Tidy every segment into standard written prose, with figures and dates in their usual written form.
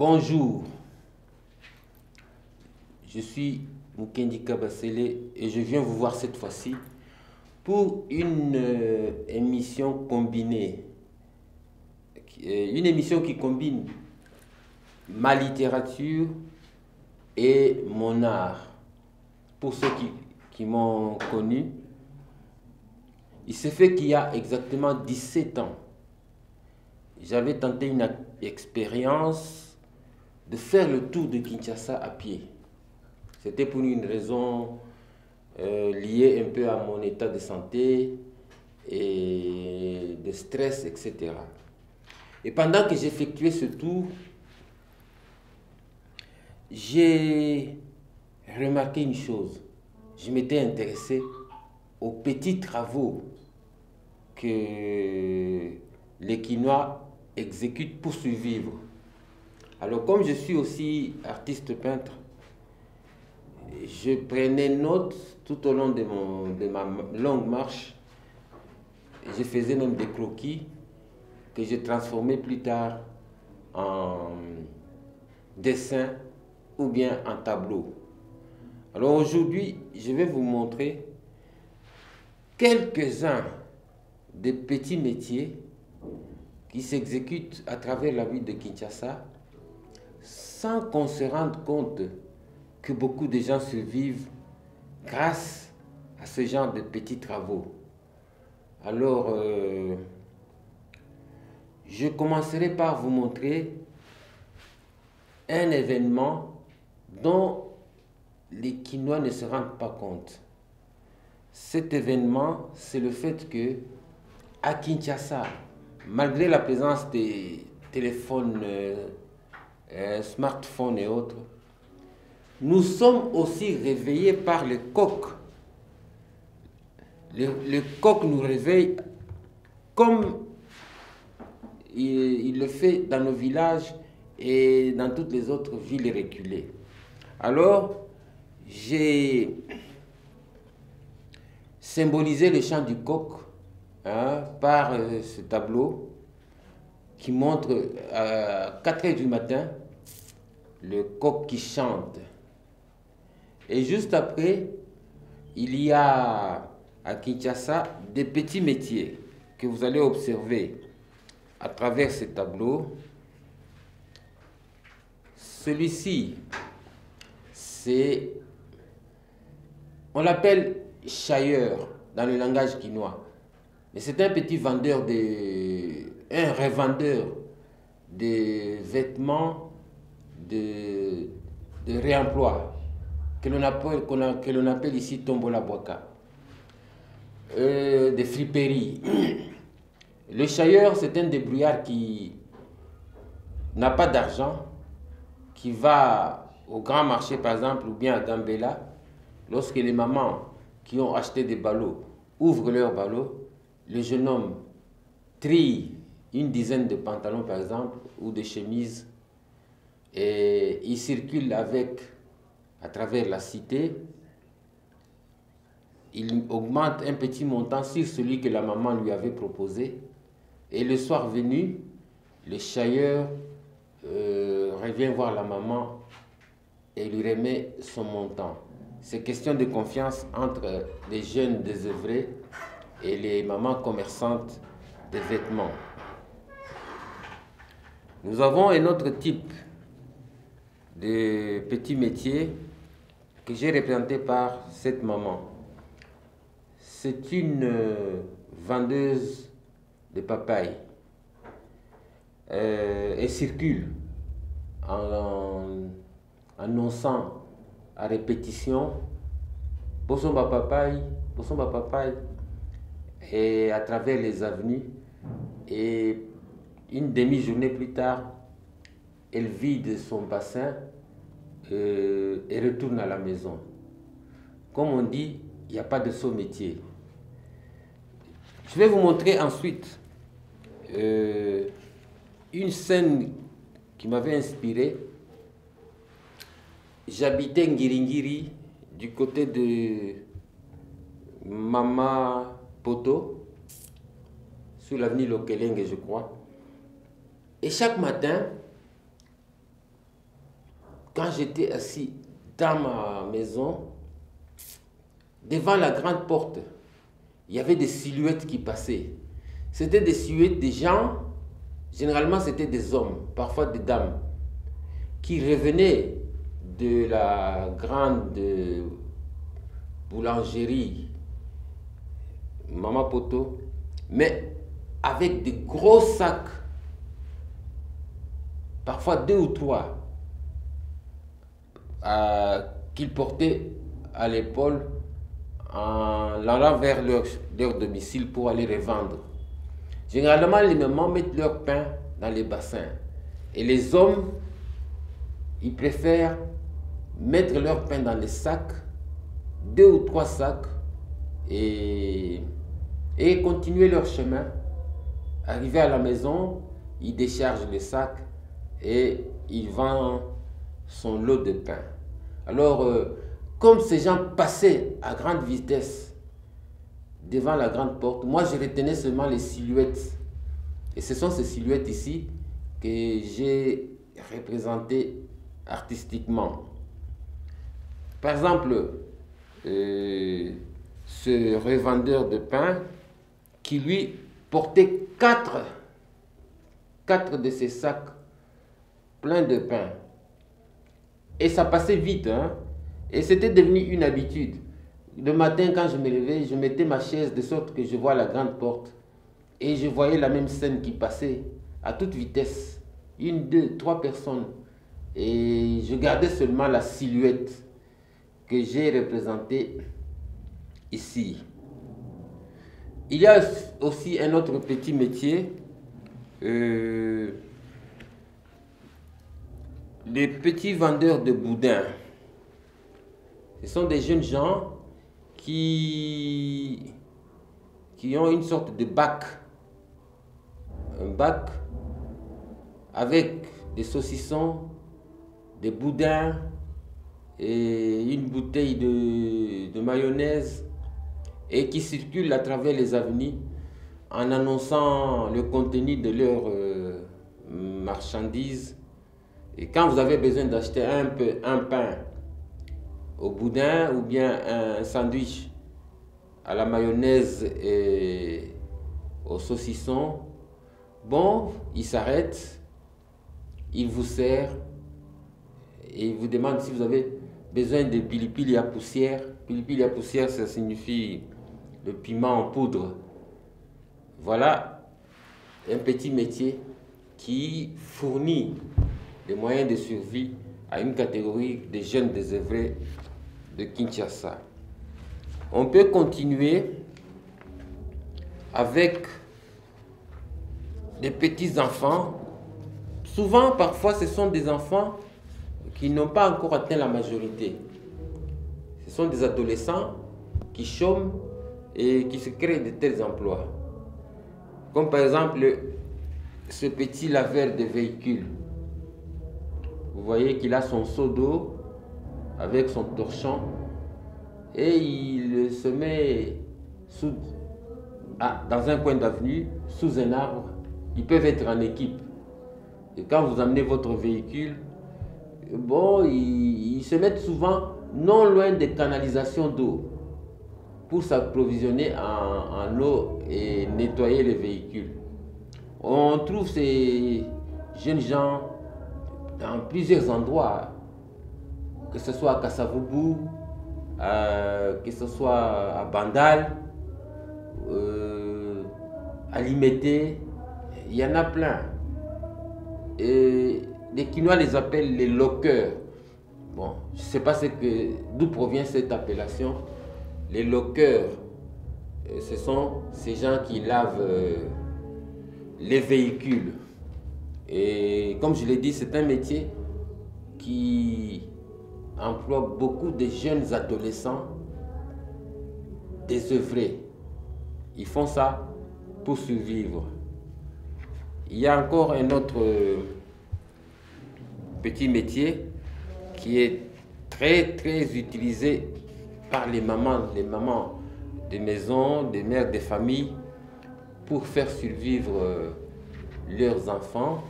Bonjour, je suis Mukendi Kabasele et je viens vous voir cette fois-ci pour une émission combinée. Une émission qui combine ma littérature et mon art. Pour ceux qui m'ont connu, il s'est fait qu'il y a exactement 17 ans, j'avais tenté une expérience de faire le tour de Kinshasa à pied. C'était pour une raison liée un peu à mon état de santé et de stress, etc. Et pendant que j'effectuais ce tour, j'ai remarqué une chose. Je m'étais intéressé aux petits travaux que les Kinois exécutent pour survivre. Alors comme je suis aussi artiste peintre, je prenais note tout au long de ma longue marche. Je faisais même des croquis que je transformais plus tard en dessin ou bien en tableau. Alors aujourd'hui, je vais vous montrer quelques-uns des petits métiers qui s'exécutent à travers la ville de Kinshasa sans qu'on se rende compte que beaucoup de gens survivent grâce à ce genre de petits travaux. Alors, je commencerai par vous montrer un événement dont les Kinois ne se rendent pas compte. Cet événement, c'est le fait que à Kinshasa, malgré la présence des téléphones, smartphones et autres, nous sommes aussi réveillés par le coq. Le coq nous réveille comme il le fait dans nos villages et dans toutes les autres villes reculées. Alors, j'ai symbolisé le chant du coq par ce tableau qui montre à 4 heures du matin le coq qui chante. Et juste après, il y a à Kinshasa des petits métiers que vous allez observer à travers ce tableau. Celui-ci, on l'appelle chailleur dans le langage kinois. Mais c'est un petit vendeur, un revendeur de vêtements de réemploi que l'on appelle ici Tombola Boaka, des friperies. Le chailleur, c'est un débrouillard qui n'a pas d'argent, qui va au grand marché par exemple ou bien à Gambela. Lorsque les mamans qui ont acheté des ballots ouvrent leurs ballots, le jeune homme trie une dizaine de pantalons par exemple ou de chemises et il circule avec à travers la cité. Il augmente un petit montant sur celui que la maman lui avait proposé. Et le soir venu, le chailleur revient voir la maman et lui remet son montant. C'est question de confiance entre les jeunes désœuvrés et les mamans commerçantes de vêtements. Nous avons un autre type de petit métier que j'ai représenté par cette maman. C'est une vendeuse de papaye. Elle circule en annonçant à répétition pour son papaye, et à travers les avenues. Et une demi-journée plus tard, elle vide son bassin et retourne à la maison. Comme on dit, il n'y a pas de saut métier. Je vais vous montrer ensuite une scène qui m'avait inspiré. J'habitais Ngiringiri, du côté de Mama Poto, sur l'avenue Lokelenge, je crois. Et chaque matin, quand j'étais assis dans ma maison, devant la grande porte, il y avait des silhouettes qui passaient. C'était des silhouettes des gens, généralement c'était des hommes, parfois des dames, qui revenaient de la grande boulangerie Maman Poto, mais avec des gros sacs, parfois 2 ou 3, qu'ils portaient à l'épaule en allant vers leur domicile pour aller revendre. Généralement, les mamans mettent leur pain dans les bassins. Et les hommes, ils préfèrent mettre leur pain dans les sacs, 2 ou 3 sacs, et continuer leur chemin. Arrivé à la maison, ils déchargent les sacs et ils vendent son lot de pain. Alors, comme ces gens passaient à grande vitesse devant la grande porte, moi je retenais seulement les silhouettes. Et ce sont ces silhouettes ici que j'ai représentées artistiquement. Par exemple, ce revendeur de pain qui lui portait 4 de ses sacs pleins de pain. Et ça passait vite, hein? Et c'était devenu une habitude. Le matin, quand je me levais, je mettais ma chaise de sorte que je vois la grande porte. Et je voyais la même scène qui passait à toute vitesse. 1, 2, 3 personnes. Et je gardais seulement la silhouette que j'ai représentée ici. Il y a aussi un autre petit métier. Les petits vendeurs de boudins. Ce sont des jeunes gens qui ont une sorte de bac. Un bac avec des saucissons, des boudins et une bouteille de mayonnaise et qui circulent à travers les avenues en annonçant le contenu de leurs marchandises. Et quand vous avez besoin d'acheter un pain au boudin ou bien un sandwich à la mayonnaise et au saucisson, bon, il s'arrête, il vous sert et il vous demande si vous avez besoin de pilipili à poussière. Pilipili à poussière, ça signifie le piment en poudre. Voilà un petit métier qui fournit des moyens de survie à une catégorie de jeunes désœuvrés de Kinshasa. On peut continuer avec des petits-enfants. Souvent, parfois, ce sont des enfants qui n'ont pas encore atteint la majorité. Ce sont des adolescents qui chôment et qui se créent de tels emplois. Comme par exemple, ce petit laveur de véhicules. Vous voyez qu'il a son seau d'eau avec son torchon et il se met dans un coin d'avenue, sous un arbre. Ils peuvent être en équipe. Et quand vous amenez votre véhicule, bon, ils se mettent souvent non loin des canalisations d'eau pour s'approvisionner en eau et nettoyer les véhicules. On trouve ces jeunes gens dans plusieurs endroits, que ce soit à Kasavubu, que ce soit à Bandal, à Limete, il y en a plein. Et les Kinois les appellent les loqueurs. Bon, je ne sais pas d'où provient cette appellation. Les loqueurs, ce sont ces gens qui lavent les véhicules. Et comme je l'ai dit, c'est un métier qui emploie beaucoup de jeunes adolescents désœuvrés. Ils font ça pour survivre. Il y a encore un autre petit métier qui est très utilisé par les mamans de maison, des mères de famille pour faire survivre leurs enfants.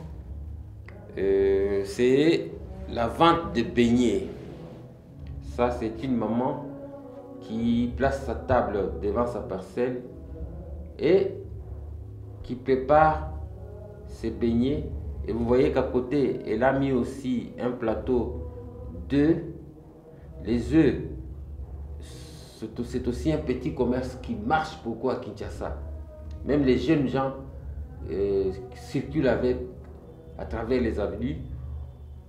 C'est la vente de beignets. Ça, c'est une maman qui place sa table devant sa parcelle et qui prépare ses beignets. Et vous voyez qu'à côté, elle a mis aussi un plateau d'œufs. Les œufs, c'est aussi un petit commerce qui marche beaucoup à Kinshasa. Même les jeunes gens circulent avec à travers les avenues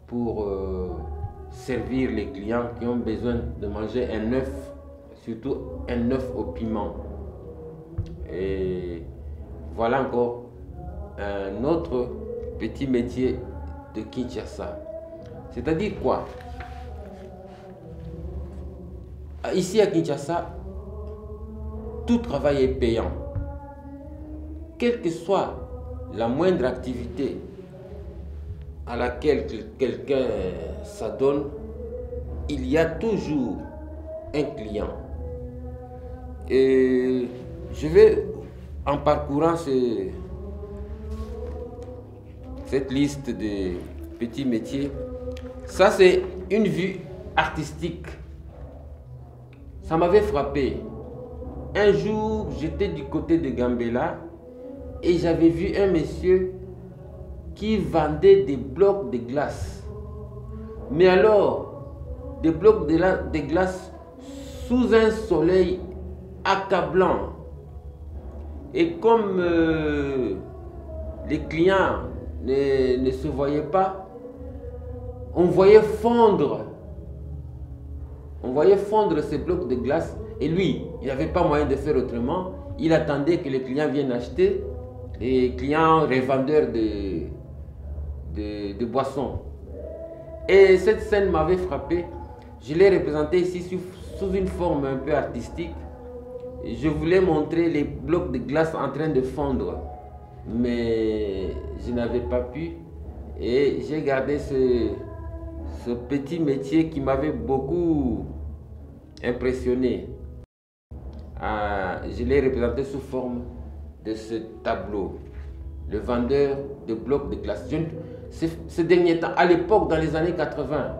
pour servir les clients qui ont besoin de manger un œuf, surtout un œuf au piment. Et voilà encore un autre petit métier de Kinshasa. C'est-à-dire quoi? Ici à Kinshasa, tout travail est payant. Quelle que soit la moindre activité à laquelle quelqu'un s'adonne, il y a toujours un client. Et je vais, en parcourant cette liste de petits métiers, ça c'est une vue artistique. Ça m'avait frappé. Un jour, j'étais du côté de Gambela et j'avais vu un monsieur qui vendait des blocs de glace. Mais alors, des blocs de glace sous un soleil accablant. Et comme les clients ne se voyaient pas, on voyait fondre ces blocs de glace. Et lui, il n'avait pas moyen de faire autrement. Il attendait que les clients viennent acheter, les clients revendeurs de boissons. Et cette scène m'avait frappé. Je l'ai représentée ici sous une forme un peu artistique. Je voulais montrer les blocs de glace en train de fondre, mais je n'avais pas pu. Et j'ai gardé ce petit métier qui m'avait beaucoup impressionné. Je l'ai représenté sous forme de ce tableau. Le vendeur de blocs de glace. Ces derniers temps, à l'époque, dans les années 80,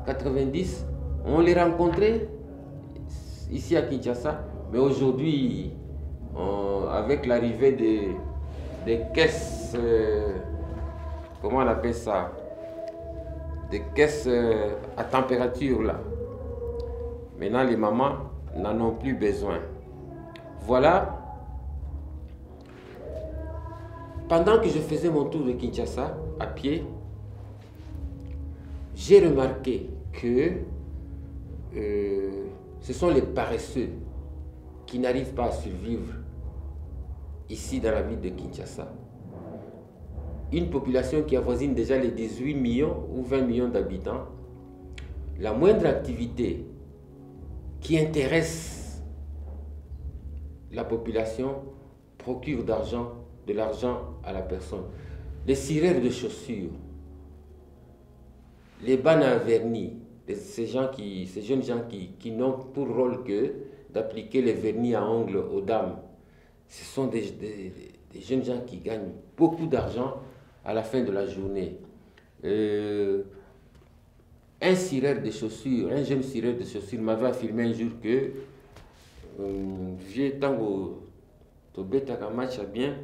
90, on les rencontrait ici à Kinshasa. Mais aujourd'hui, avec l'arrivée des caisses, comment on appelle ça? Des caisses à température là. Maintenant, les mamans n'en ont plus besoin. Voilà. Pendant que je faisais mon tour de Kinshasa à pied, j'ai remarqué que ce sont les paresseux qui n'arrivent pas à survivre ici dans la ville de Kinshasa. Une population qui avoisine déjà les 18 millions ou 20 millions d'habitants, la moindre activité qui intéresse la population procure de l'argent à la personne. Les cireurs de chaussures, les bannes à vernis, ces jeunes gens qui n'ont pour rôle que d'appliquer les vernis à ongles aux dames. Ce sont des jeunes gens qui gagnent beaucoup d'argent à la fin de la journée. Un cireur de chaussures, un jeune cireur de chaussures m'avait affirmé un jour que vieux tango tobetaka match bien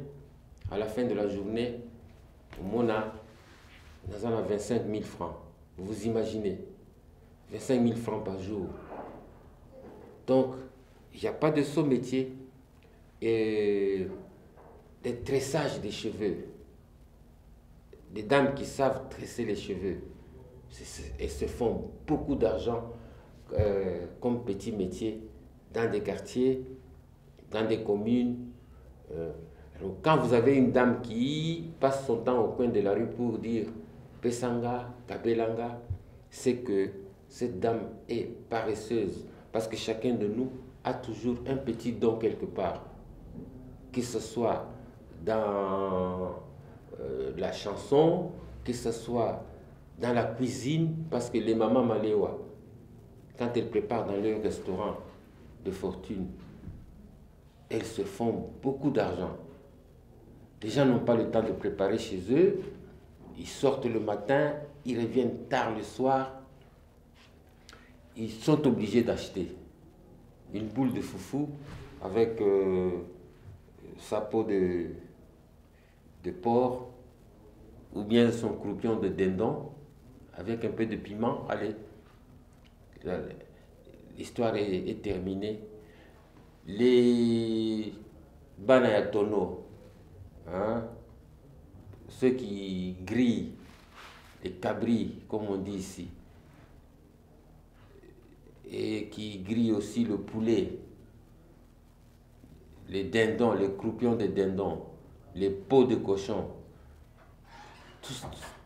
à la fin de la journée, on a 25 000 francs. Vous imaginez, 25 000 francs par jour. Donc, il n'y a pas de saut métier et des tressages des cheveux. Des dames qui savent tresser les cheveux. Elles se font beaucoup d'argent comme petit métier dans des quartiers, dans des communes. Quand vous avez une dame qui passe son temps au coin de la rue pour dire Pesanga, Kabelanga, c'est que cette dame est paresseuse. Parce que chacun de nous a toujours un petit don quelque part. Que ce soit dans la chanson, que ce soit dans la cuisine, parce que les mamans Maléwa, quand elles préparent dans leur restaurant de fortune, elles se font beaucoup d'argent. Les gens n'ont pas le temps de préparer chez eux, ils sortent le matin, ils reviennent tard le soir, ils sont obligés d'acheter une boule de foufou avec sa peau de porc ou bien son croupion de dindon avec un peu de piment. Allez, l'histoire est terminée. Les banayatono, hein, ceux qui grillent les cabris, comme on dit ici, et qui grillent aussi le poulet, les dindons, les croupions de dindons, les peaux de cochon,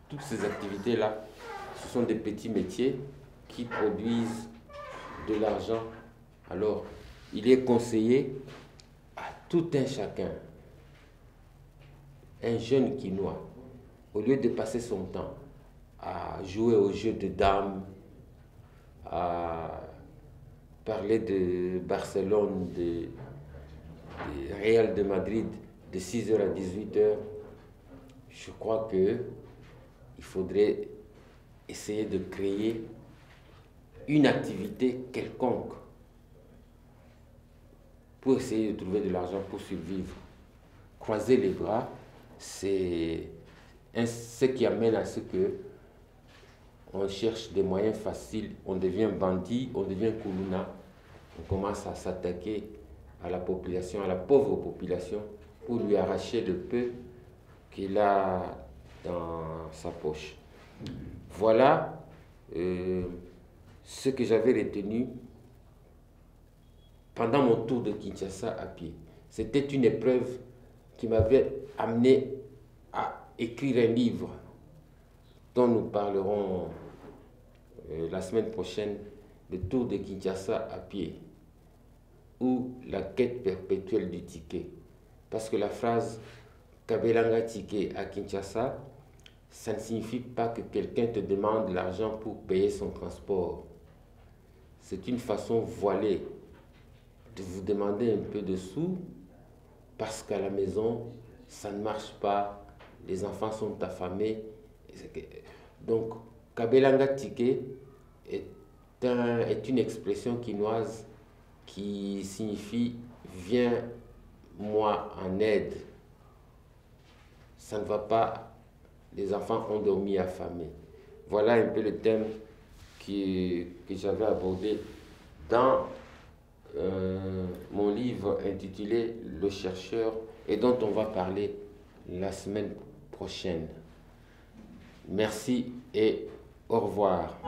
toutes ces activités-là, ce sont des petits métiers qui produisent de l'argent. Alors, il est conseillé à tout un chacun, un jeune Quinois, au lieu de passer son temps à jouer aux jeux de dames, à parler de Barcelone, de Real de Madrid, de 6h à 18h, je crois qu'il faudrait essayer de créer une activité quelconque pour essayer de trouver de l'argent pour survivre. Croiser les bras, c'est ce qui amène à ce que on cherche des moyens faciles, on devient bandit, on devient koulouna, on commence à s'attaquer à la population, à la pauvre population, pour lui arracher le peu qu'il a dans sa poche. Voilà ce que j'avais retenu pendant mon tour de Kinshasa à pied. C'était une épreuve qui m'avait amené à écrire un livre dont nous parlerons la semaine prochaine, le tour de Kinshasa à pied, ou la quête perpétuelle du ticket. Parce que la phrase Kabelanga ticket à Kinshasa, ça ne signifie pas que quelqu'un te demande l'argent pour payer son transport. C'est une façon voilée de vous demander un peu de sous parce qu'à la maison, ça ne marche pas, les enfants sont affamés. Donc, Kabelanga ticket est une expression quinoise qui signifie « viens-moi en aide ». Ça ne va pas, les enfants ont dormi affamés. Voilà un peu le thème que j'avais abordé dans mon livre intitulé « Le chercheur » et dont on va parler la semaine prochaine. Merci et au revoir.